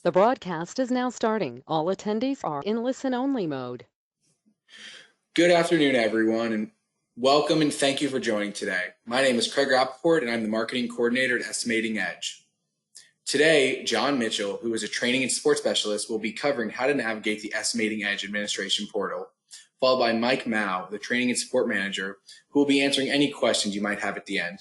The broadcast is now starting. All attendees are in listen-only mode. Good afternoon, everyone, and welcome and thank you for joining today. My name is Craig Rappaport, and I'm the Marketing Coordinator at Estimating Edge. Today, John Mitchell, who is a Training and Support Specialist, will be covering how to navigate the Estimating Edge administration portal, followed by Mike Mao, the Training and Support Manager, who will be answering any questions you might have at the end.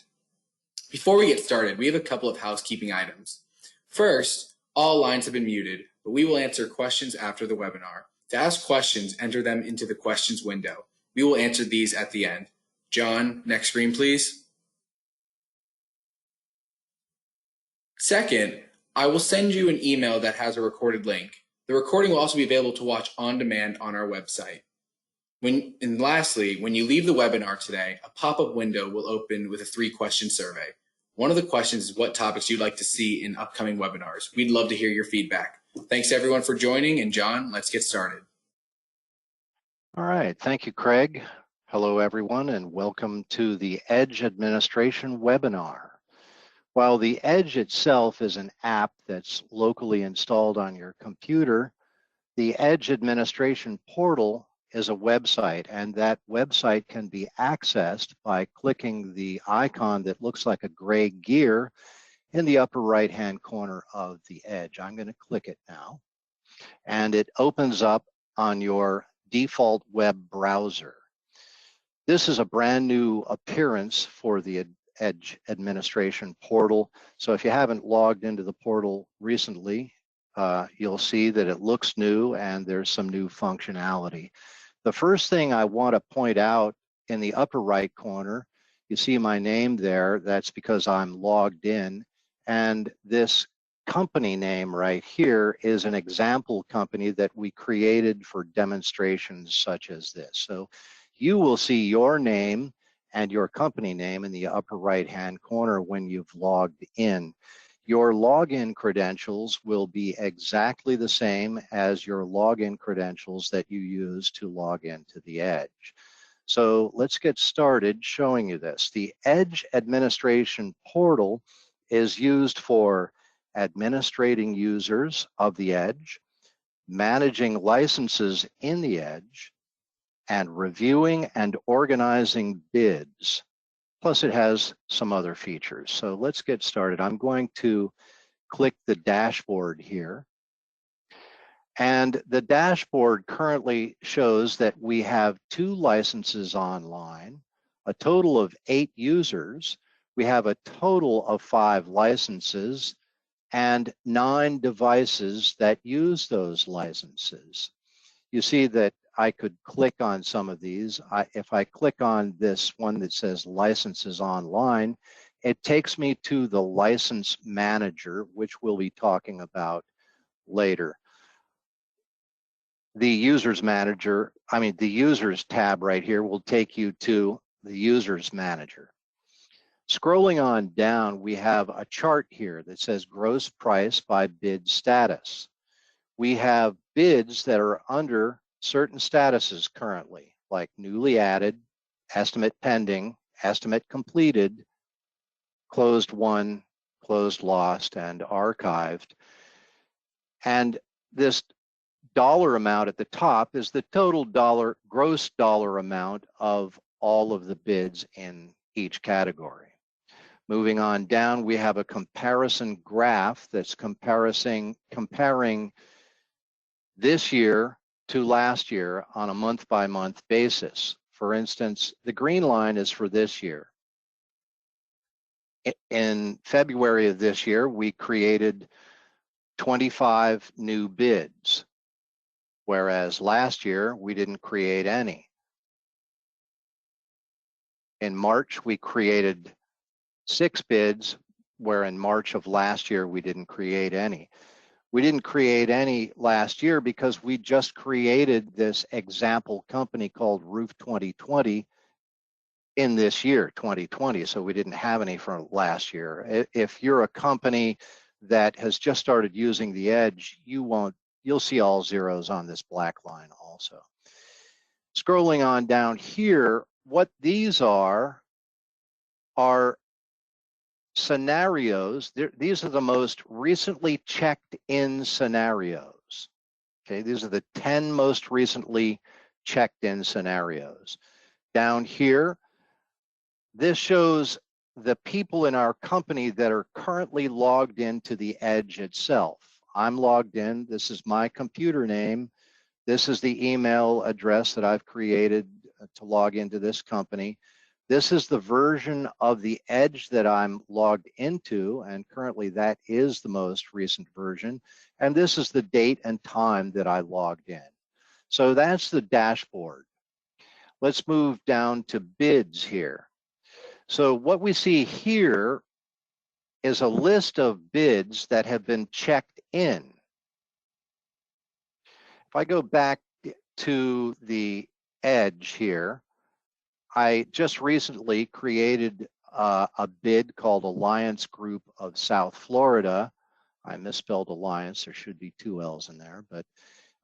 Before we get started, we have a couple of housekeeping items. First, all lines have been muted, but we will answer questions after the webinar. To ask questions, enter them into the questions window. We will answer these at the end. John, next screen, please. Second, I will send you an email that has a recorded link. The recording will also be available to watch on demand on our website. And lastly, when you leave the webinar today, a pop-up window will open with a 3-question survey. One of the questions is what topics you'd like to see in upcoming webinars. We'd love to hear your feedback. Thanks everyone for joining, and John, let's get started. All right, thank you, Craig. Hello, everyone, and welcome to the Edge Administration webinar. While the Edge itself is an app that's locally installed on your computer, the Edge Administration portal is a website, and that website can be accessed by clicking the icon that looks like a gray gear in the upper right-hand corner of the Edge. I'm going to click it now, and it opens up on your default web browser. This is a brand new appearance for the Edge Administration portal. So if you haven't logged into the portal recently, you'll see that it looks new and there's some new functionality. The first thing I want to point out in the upper right corner, you see my name there. That's because I'm logged in. And this company name right here is an example company that we created for demonstrations such as this. So you will see your name and your company name in the upper right-hand corner when you've logged in. Your login credentials will be exactly the same as your login credentials that you use to log into the Edge. So let's get started showing you this. The Edge Administration portal is used for administrating users of the Edge, managing licenses in the Edge, and reviewing and organizing bids. Plus it has some other features. So let's get started. I'm going to click the dashboard here. And the dashboard currently shows that we have 2 licenses online, a total of 8 users. We have a total of 5 licenses and 9 devices that use those licenses. You see that I could click on some of these. If I click on this one that says licenses online, it takes me to the license manager, which we'll be talking about later. The users manager, the users tab right here will take you to the users manager. Scrolling on down, we have a chart here that says gross price by bid status. We have bids that are under certain statuses currently, like newly added, estimate pending, estimate completed, closed won, closed lost, and archived. And this dollar amount at the top is the total gross dollar amount of all of the bids in each category. Moving on down, we have a comparison graph that's comparing this year to last year on a month-by-month basis. For instance, the green line is for this year. In February of this year, we created 25 new bids, whereas last year we didn't create any. In March, we created 6 bids, where in March of last year we didn't create any. We didn't create any last year because we just created this example company called Roof 2020 in this year, 2020, so we didn't have any from last year. If you're a company that has just started using the Edge, you'll see all zeros on this black line also. Scrolling on down here, what these are scenarios, these are the most recently checked in scenarios. Okay, these are the 10 most recently checked in scenarios. Down here, this shows the people in our company that are currently logged into the Edge itself. I'm logged in. This is my computer name. This is the email address that I've created to log into this company. This is the version of the Edge that I'm logged into, and currently that is the most recent version. And this is the date and time that I logged in. So that's the dashboard. Let's move down to bids here. So what we see here is a list of bids that have been checked in. If I go back to the Edge here, I just recently created a bid called Alliance Group of South Florida. I misspelled Alliance, there should be 2 L's in there, but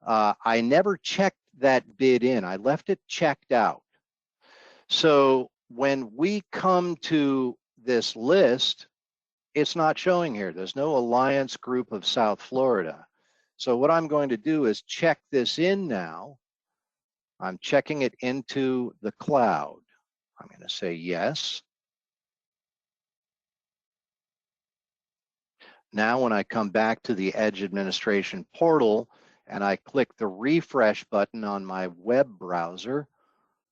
I never checked that bid in. I left it checked out. So when we come to this list, it's not showing here. There's no Alliance Group of South Florida. So what I'm going to do is check this in now. I'm checking it into the cloud. I'm going to say yes. Now when I come back to the Edge administration portal and I click the refresh button on my web browser,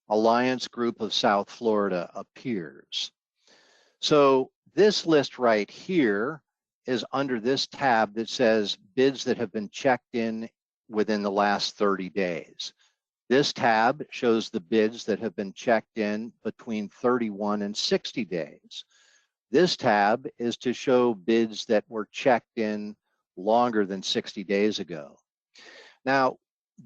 Alliance Group of South Florida appears. So this list right here is under this tab that says bids that have been checked in within the last 30 days. This tab shows the bids that have been checked in between 31 and 60 days. This tab is to show bids that were checked in longer than 60 days ago. Now,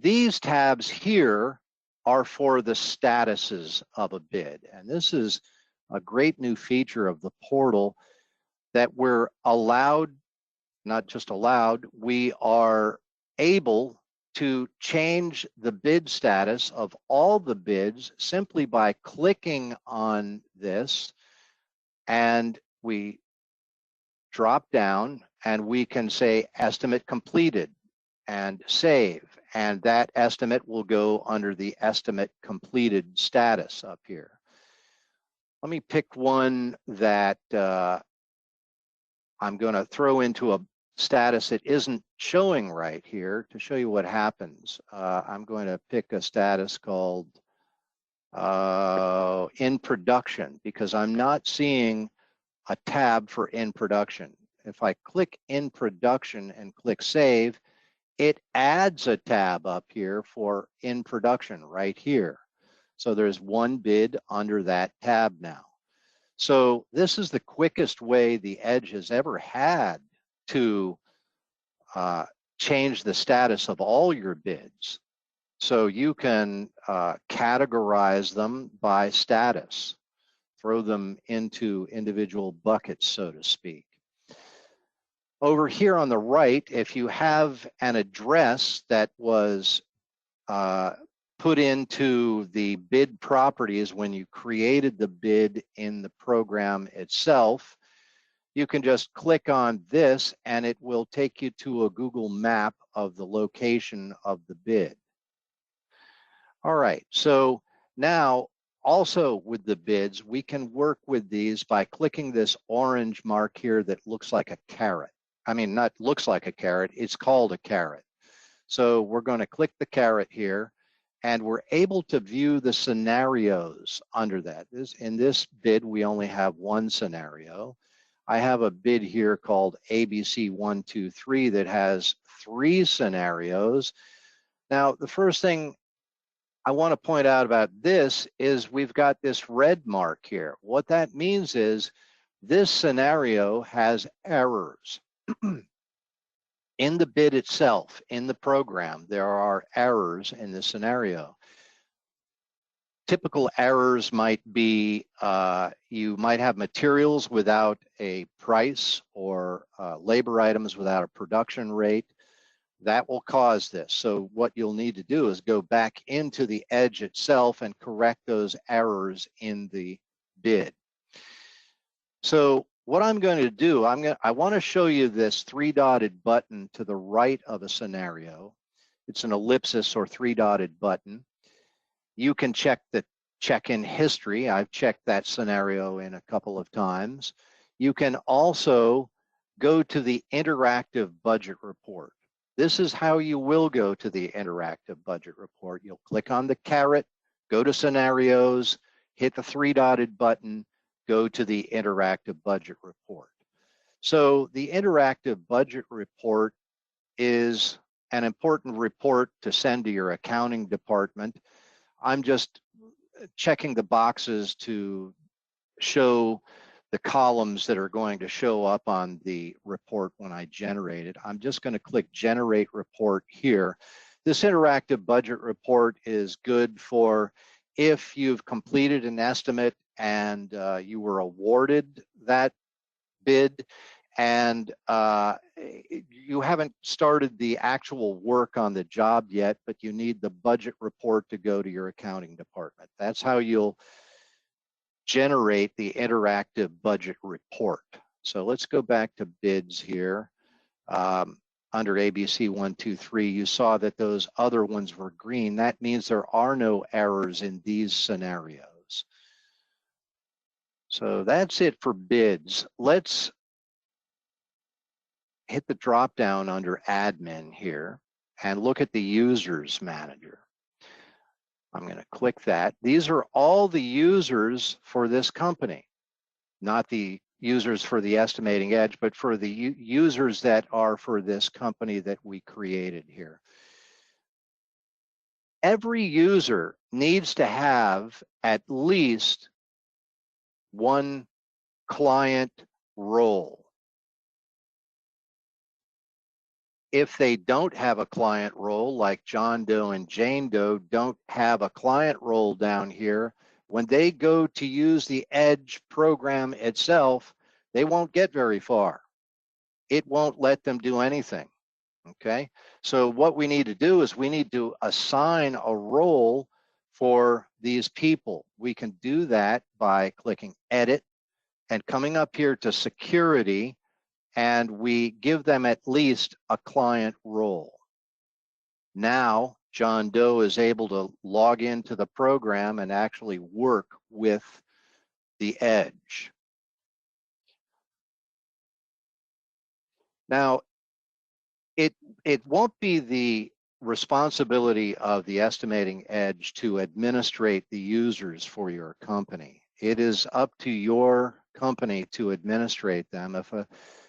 these tabs here are for the statuses of a bid, and this is a great new feature of the portal that we're allowed, not just allowed, we are able to change the bid status of all the bids simply by clicking on this, and we drop down and we can say estimate completed and save, and that estimate will go under the estimate completed status up here. Let me pick one that I'm going to throw into a status that isn't showing right here to show you what happens. I'm going to pick a status called in production, because I'm not seeing a tab for in production. If I click in production and click save, it adds a tab up here for in production right here. So there's one bid under that tab now. So this is the quickest way the Edge has ever had to change the status of all your bids. So you can categorize them by status, throw them into individual buckets, so to speak. Over here on the right, if you have an address that was put into the bid properties when you created the bid in the program itself, you can just click on this and it will take you to a Google map of the location of the bid. All right, so now also with the bids, we can work with these by clicking this orange mark here that looks like a carrot. I mean, not looks like a carrot, it's called a carrot. So we're going to click the carrot here, and we're able to view the scenarios under that. In this bid, we only have one scenario. I have a bid here called ABC123 that has 3 scenarios. Now, the first thing I want to point out about this is we've got this red mark here. What that means is this scenario has errors. In the bid itself, in the program, there are errors in the scenario. Typical errors might be you might have materials without a price, or labor items without a production rate. That will cause this. So what you'll need to do is go back into the Edge itself and correct those errors in the bid. So what I'm going to do, I want to show you this three-dotted button to the right of a scenario. It's an ellipsis or three-dotted button. You can check in history. I've checked that scenario in a couple of times. You can also go to the interactive budget report. This is how you will go to the interactive budget report. You'll click on the caret, go to scenarios, hit the three-dotted button, go to the interactive budget report. So the interactive budget report is an important report to send to your accounting department. I'm just checking the boxes to show the columns that are going to show up on the report when I generate it. I'm just going to click Generate Report here. This interactive budget report is good for if you've completed an estimate and you were awarded that bid and you haven't started the actual work on the job yet, but you need the budget report to go to your accounting department. That's how you'll generate the interactive budget report. So let's go back to bids here. Under ABC 1, 2, 3, you saw that those other ones were green. That means there are no errors in these scenarios. So that's it for bids. Let's hit the drop down under admin here and look at the users manager. I'm going to click that. These are all the users for this company, not the users for the Estimating Edge, but for the users that are for this company that we created here. Every user needs to have at least one client role. If they don't have a client role, like John Doe and Jane Doe don't have a client role down here, when they go to use the Edge program itself, they won't get very far. It won't let them do anything, okay? So what we need to do is we need to assign a role for these people. We can do that by clicking Edit and coming up here to Security, and we give them at least a client role. Now, John Doe is able to log into the program and actually work with the Edge. Now, it won't be the responsibility of the Estimating Edge to administrate the users for your company. It is up to your company to administrate them.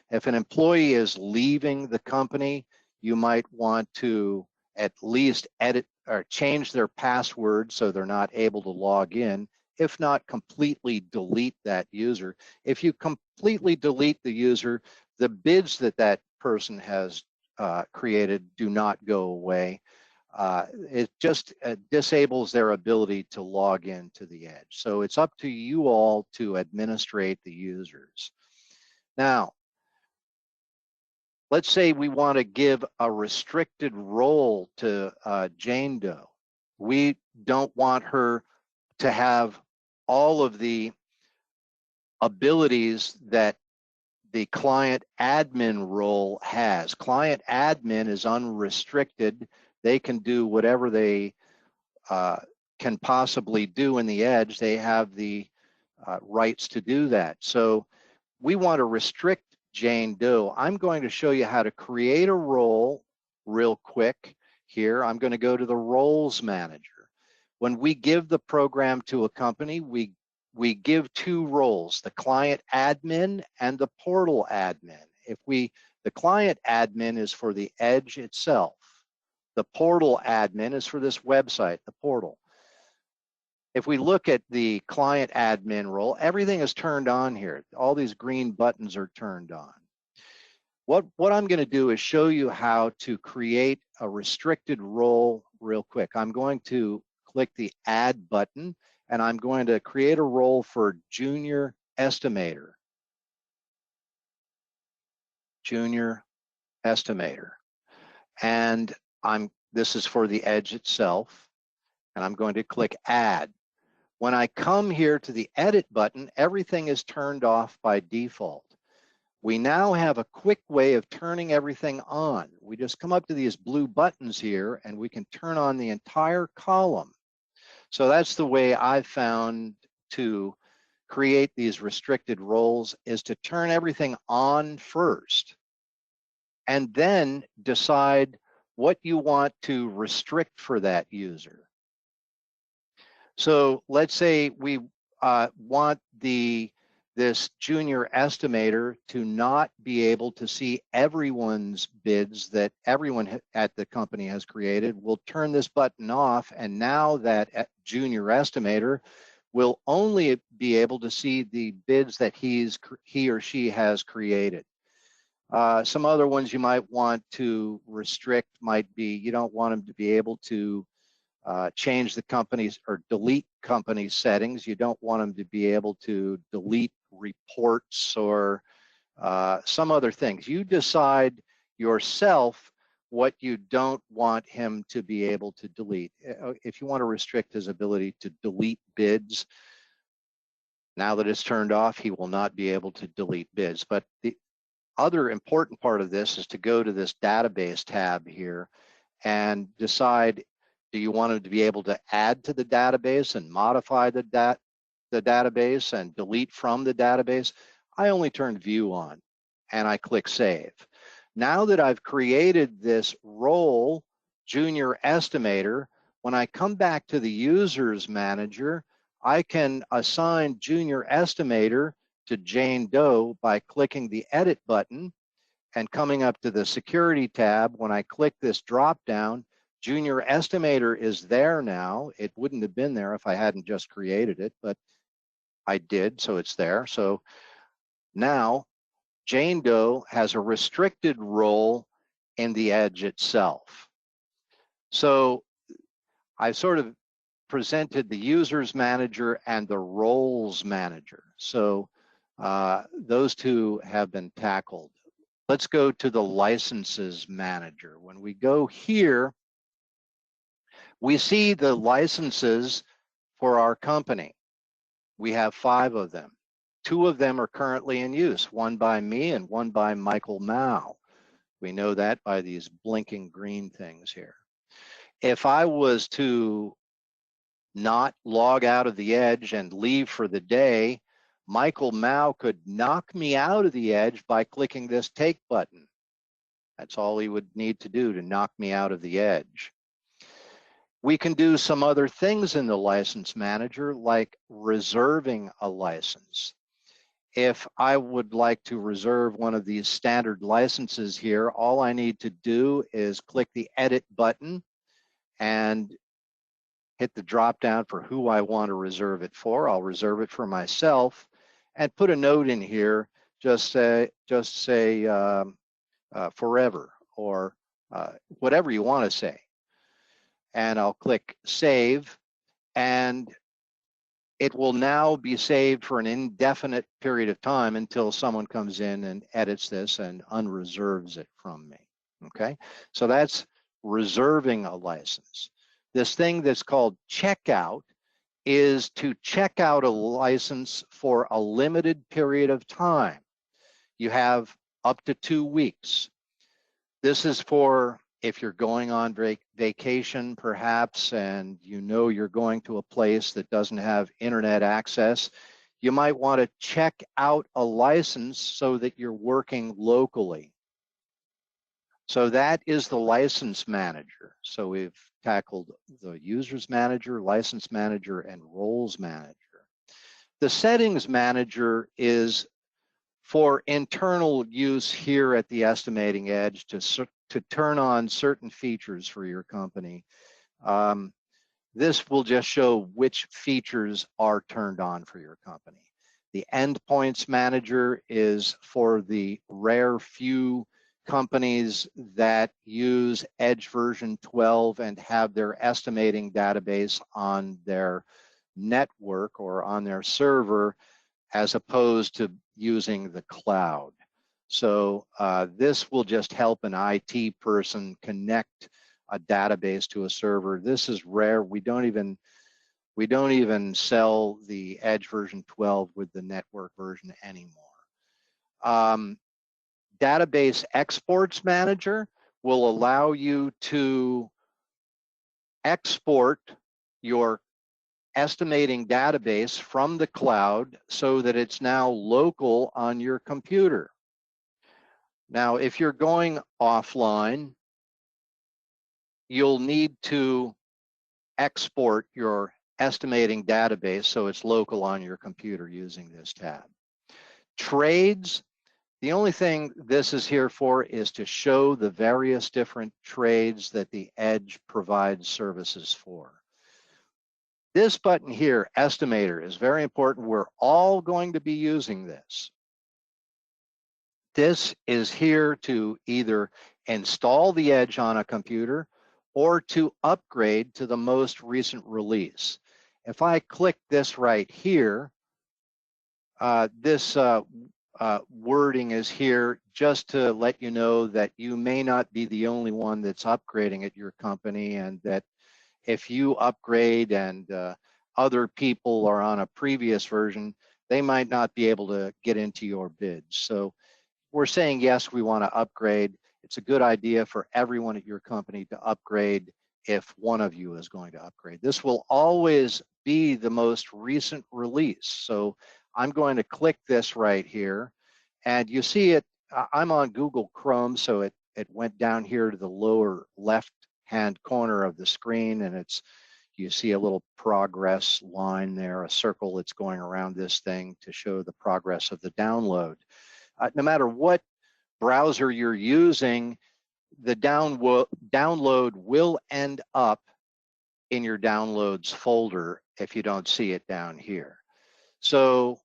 If an employee is leaving the company, you might want to at least edit or change their password so they're not able to log in, if not completely delete that user. If you completely delete the user, the bids that person has created do not go away. It just disables their ability to log into the Edge. So it's up to you all to administrate the users. Now, let's say we want to give a restricted role to Jane Doe. We don't want her to have all of the abilities that the client admin role has. Client admin is unrestricted. They can do whatever they can possibly do in the Edge. They have the rights to do that. So we want to restrict Jane Doe. I'm going to show you how to create a role real quick here. I'm going to go to the Roles Manager. When we give the program to a company, we give two roles, the client admin and the portal admin. The client admin is for the Edge itself. The portal admin is for this website, the portal. If we look at the client admin role, everything is turned on here. All these green buttons are turned on. What I'm going to do is show you how to create a restricted role real quick. I'm going to click the Add button, and I'm going to create a role for Junior Estimator. Junior Estimator. And this is for the Edge itself, and I'm going to click Add. When I come here to the Edit button, everything is turned off by default. We now have a quick way of turning everything on. We just come up to these blue buttons here and we can turn on the entire column. So that's the way I found to create these restricted roles, is to turn everything on first and then decide what you want to restrict for that user. So let's say we want this junior estimator to not be able to see everyone's bids that everyone at the company has created. We'll turn this button off, and now that junior estimator will only be able to see the bids that he or she has created. Some other ones you might want to restrict might be, you don't want them to be able to change the company's or delete company settings. You don't want them to be able to delete reports or some other things. You decide yourself what you don't want him to be able to delete. If you want to restrict his ability to delete bids, now that it's turned off, he will not be able to delete bids. But the other important part of this is to go to this database tab here and decide, do you want him to be able to add to the database and modify the database and delete from the database? I only turn view on and I click save. Now that I've created this role, junior estimator, when I come back to the users manager, I can assign junior estimator to Jane Doe by clicking the edit button and coming up to the security tab. When I click this drop down, junior estimator is there now. It wouldn't have been there if I hadn't just created it, but I did, so it's there. So now Jane Doe has a restricted role in the Edge itself. So I sort of presented the users manager and the roles manager. So those two have been tackled. Let's go to the licenses manager. When we go here, we see the licenses for our company. We have 5 of them. 2 of them are currently in use, one by me and one by Michael Mao. We know that by these blinking green things here. If I was to not log out of the Edge and leave for the day, Michael Mao could knock me out of the Edge by clicking this take button. That's all he would need to do to knock me out of the Edge. We can do some other things in the license manager, like reserving a license. If I would like to reserve one of these standard licenses here, all I need to do is click the edit button and hit the drop down for who I want to reserve it for. I'll reserve it for myself and put a note in here, just say forever, or whatever you want to say. And I'll click save, and it will now be saved for an indefinite period of time until someone comes in and edits this and unreserves it from me. Okay, so that's reserving a license. This thing that's called checkout is to check out a license for a limited period of time. You have up to 2 weeks. This is for if you're going on vacation perhaps, and you know you're going to a place that doesn't have internet access, you might want to check out a license so that you're working locally. So that is the license manager. So we've tackled the users manager, license manager, and roles manager. The settings manager is for internal use here at the Estimating Edge to turn on certain features for your company. This will just show which features are turned on for your company. The endpoints manager is for the rare few companies that use Edge version 12 and have their estimating database on their network or on their server, as opposed to using the cloud. So this will just help an IT person connect a database to a server. This is rare. We don't even sell the Edge version 12 with the network version anymore. Database Exports Manager will allow you to export your estimating database from the cloud so that it's now local on your computer. Now, if you're going offline, you'll need to export your estimating database so it's local on your computer using this tab. Trades, the only thing this is here for is to show the various different trades that the Edge provides services for. This button here, Estimator, is very important. We're all going to be using this. This is here to either install the Edge on a computer or to upgrade to the most recent release. If I click this right here, this wording is here just to let you know that you may not be the only one that's upgrading at your company, and that if you upgrade and other people are on a previous version, they might not be able to get into your bids. So we're saying, yes, we want to upgrade. It's a good idea for everyone at your company to upgrade if one of you is going to upgrade. This will always be the most recent release. So I'm going to click this right here, and you see it, I'm on Google Chrome, so it went down here to the lower left-hand corner of the screen, and you see a little progress line there, a circle that's going around this thing to show the progress of the download. No matter what browser you're using, the download will end up in your downloads folder if you don't see it down here. So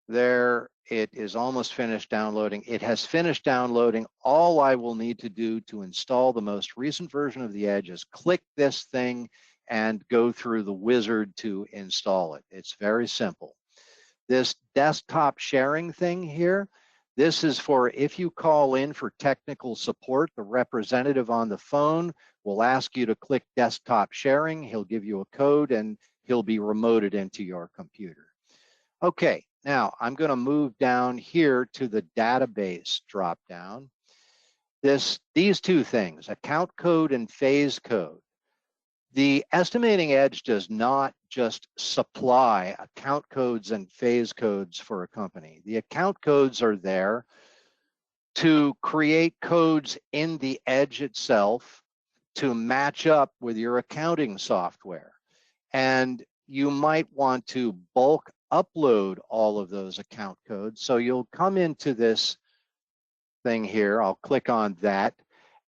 there, it is almost finished downloading. It has finished downloading. All I will need to do to install the most recent version of the Edge is click this thing and go through the wizard to install it. It's very simple. This desktop sharing thing here, this is for if you call in for technical support, the representative on the phone will ask you to click desktop sharing. He'll give you a code and he'll be remoted into your computer. Okay, now I'm going to move down here to the database drop down. These two things, account code and phase code. The Estimating Edge does not just supply account codes and phase codes for a company. The account codes are there to create codes in the Edge itself to match up with your accounting software. And you might want to bulk upload all of those account codes. So you'll come into this thing here. I'll click on that,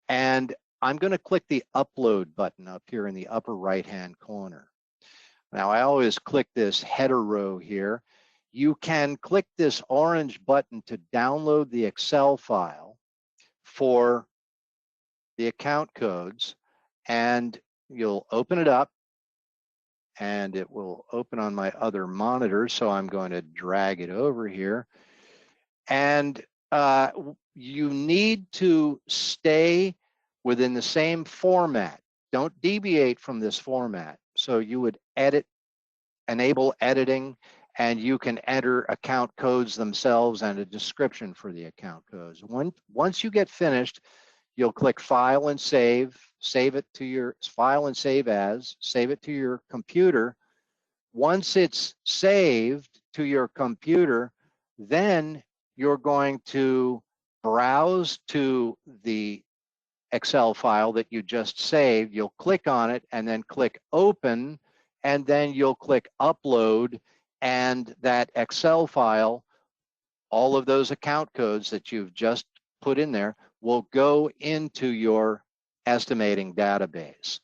and I'm going to click the upload button up here in the upper right-hand corner. Now, I always click this header row here. You can click this orange button to download the Excel file for the account codes, and you'll open it up, and it will open on my other monitor. So I'm going to drag it over here. And you need to stay within the same format. Don't deviate from this format. So you would enable editing, and you can enter account codes themselves and a description for the account codes. Once you get finished, you'll click File and Save it to your File and Save As, save it to your computer. Once it's saved to your computer, then you're going to browse to the Excel file that you just saved. You'll click on it and then click Open, and then you'll click Upload, and that Excel file, all of those account codes that you've just put in there, will go into your estimating database.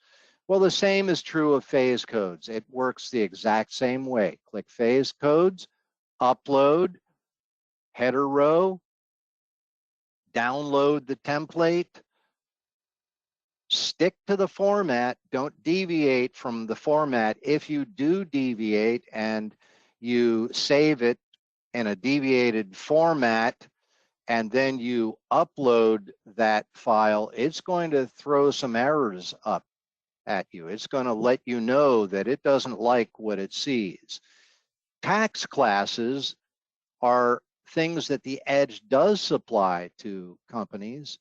Well, the same is true of phase codes. It works the exact same way. Click Phase Codes, Upload, header row, download the template, stick to the format, don't deviate from the format. If you do deviate and you save it in a deviated format and then you upload that file, it's going to throw some errors up at you. It's going to let you know that it doesn't like what it sees. Tax classes are things that the Edge does supply to companies,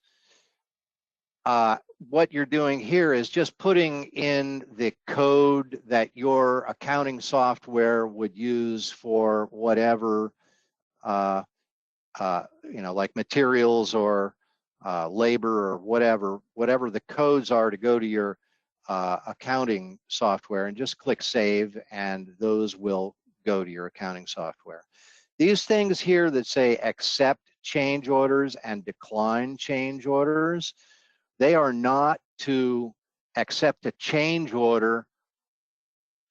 what you're doing here is just putting in the code that your accounting software would use for whatever, like materials or labor or whatever the codes are to go to your accounting software, and just click save, and those will go to your accounting software. These things here that say accept change orders and decline change orders, they are not to accept a change order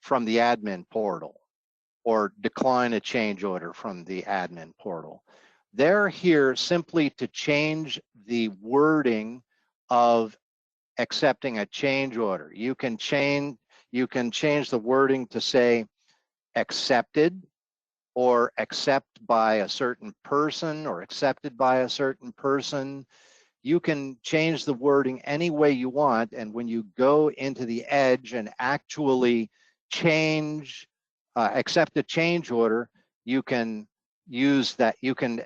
from the admin portal or decline a change order from the admin portal. They're here simply to change the wording of accepting a change order. You can change the wording to say accepted, or accept by a certain person, or accepted by a certain person. You can change the wording any way you want, and when you go into the Edge and actually change, accept a change order, you can use that, you can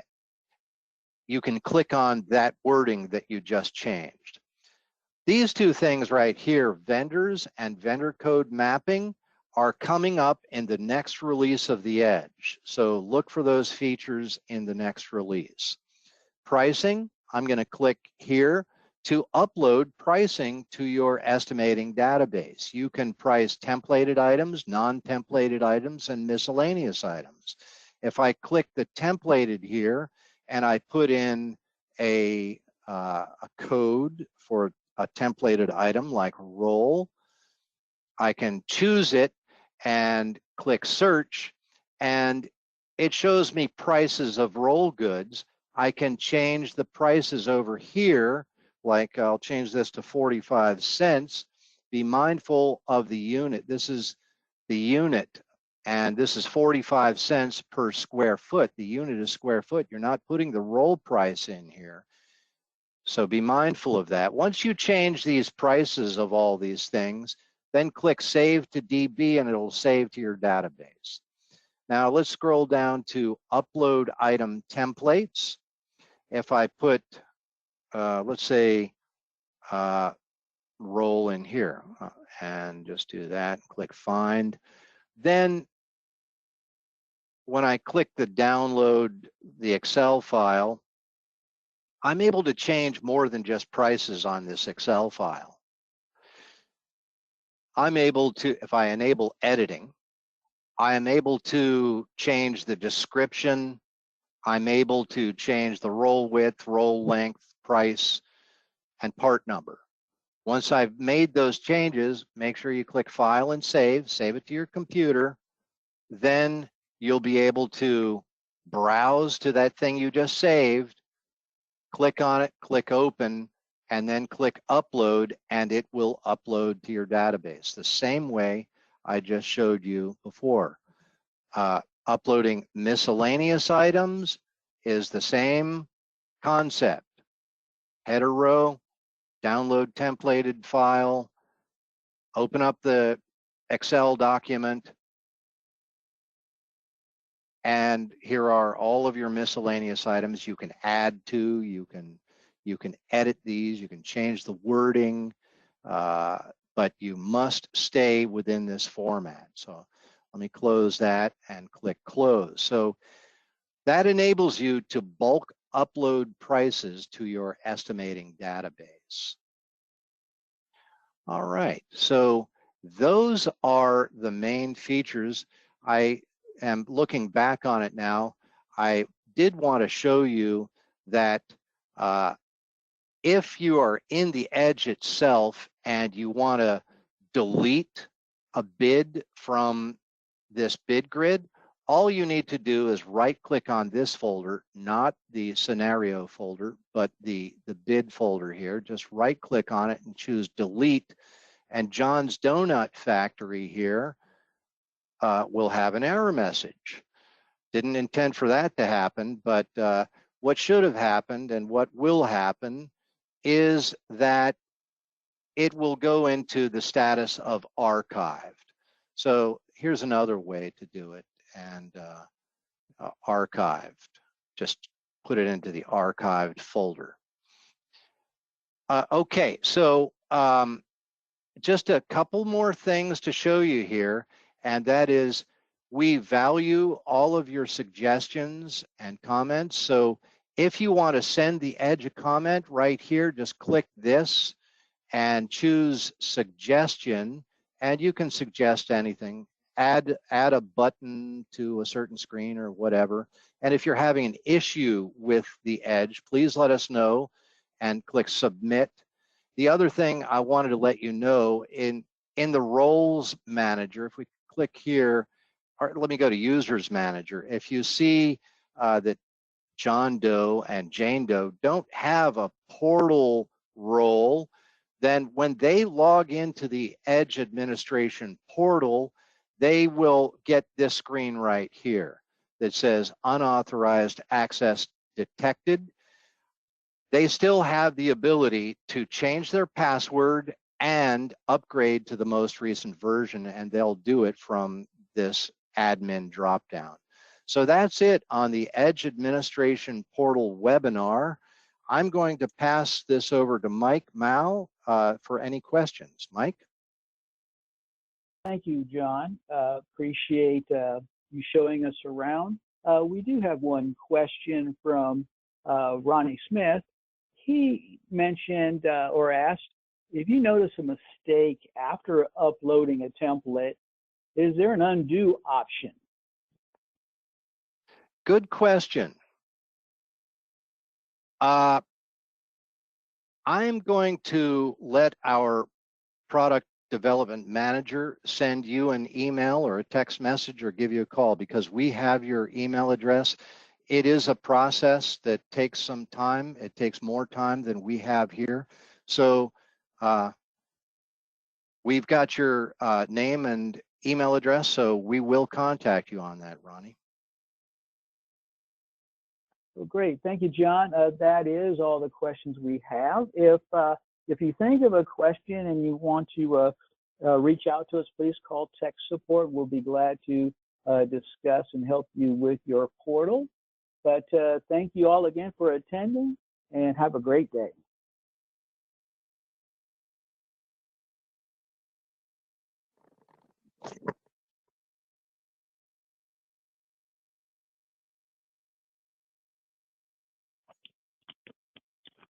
click on that wording that you just changed. These two things right here, vendors and vendor code mapping, are coming up in the next release of the Edge. So look for those features in the next release. Pricing, I'm going to click here to upload pricing to your estimating database. You can price templated items, non-templated items, and miscellaneous items. If I click the templated here and I put in a code for a templated item like roll, I can choose it and click search, and it shows me prices of roll goods. I can change the prices over here, like I'll change this to 45 cents. Be mindful of the unit. This is the unit, and this is 45 cents per square foot. The unit is square foot. You're not putting the roll price in here. So be mindful of that. Once you change these prices of all these things, then click Save to DB, and it'll save to your database. Now let's scroll down to Upload Item Templates. If I put, let's say, roll in here, and just do that, click Find. Then when I click the download the Excel file, I'm able to change more than just prices on this Excel file. I'm able to, if I enable editing, I am able to change the description. I'm able to change the roll width, roll length, price, and part number. Once I've made those changes, make sure you click File and save it to your computer. Then you'll be able to browse to that thing you just saved, click on it, click Open, and then click Upload, and it will upload to your database the same way I just showed you before. Uploading miscellaneous items is the same concept. Header row, download templated file, open up the Excel document, and here are all of your miscellaneous items you can add to. You can edit these, you can change the wording, but you must stay within this format. So let me close that and click Close. So that enables you to bulk upload prices to your estimating database. All right, so those are the main features. I am looking back on it now. I did want to show you that if you are in the Edge itself and you want to delete a bid from this bid grid, all you need to do is right-click on this folder, not the scenario folder, but the bid folder here. Just right-click on it and choose Delete, and John's Donut Factory here will have an error message. Didn't intend for that to happen, but what should have happened and what will happen is that it will go into the status of archived. So here's another way to do it, and archived. just put it into the archived folder. Okay, so just a couple more things to show you here, and that is we value all of your suggestions and comments. So if you want to send the Edge a comment right here, just click this and choose suggestion, and you can suggest anything. Add a button to a certain screen or whatever. And if you're having an issue with the Edge, please let us know and click submit. The other thing I wanted to let you know, in the roles manager, if we click here, or let me go to users manager. If you see that John Doe and Jane Doe don't have a portal role, then when they log into the Edge administration portal, they will get this screen right here that says unauthorized access detected. They still have the ability to change their password and upgrade to the most recent version, and they'll do it from this admin dropdown. So that's it on the Edge Administration Portal webinar. I'm going to pass this over to Mike Mao for any questions. Mike? Thank you, John. Appreciate you showing us around. We do have one question from Ronnie Smith. He mentioned or asked, if you notice a mistake after uploading a template, is there an undo option? Good question. I'm going to let our product development manager send you an email or a text message or give you a call, because we have your email address. It is a process that takes some time. It takes more time than we have here. So we've got your name and email address, so we will contact you on that, Ronnie. Well, great. Thank you, John. That is all the questions we have. If you think of a question and you want to reach out to us, please call tech support. We'll be glad to discuss and help you with your portal. But thank you all again for attending, and have a great day.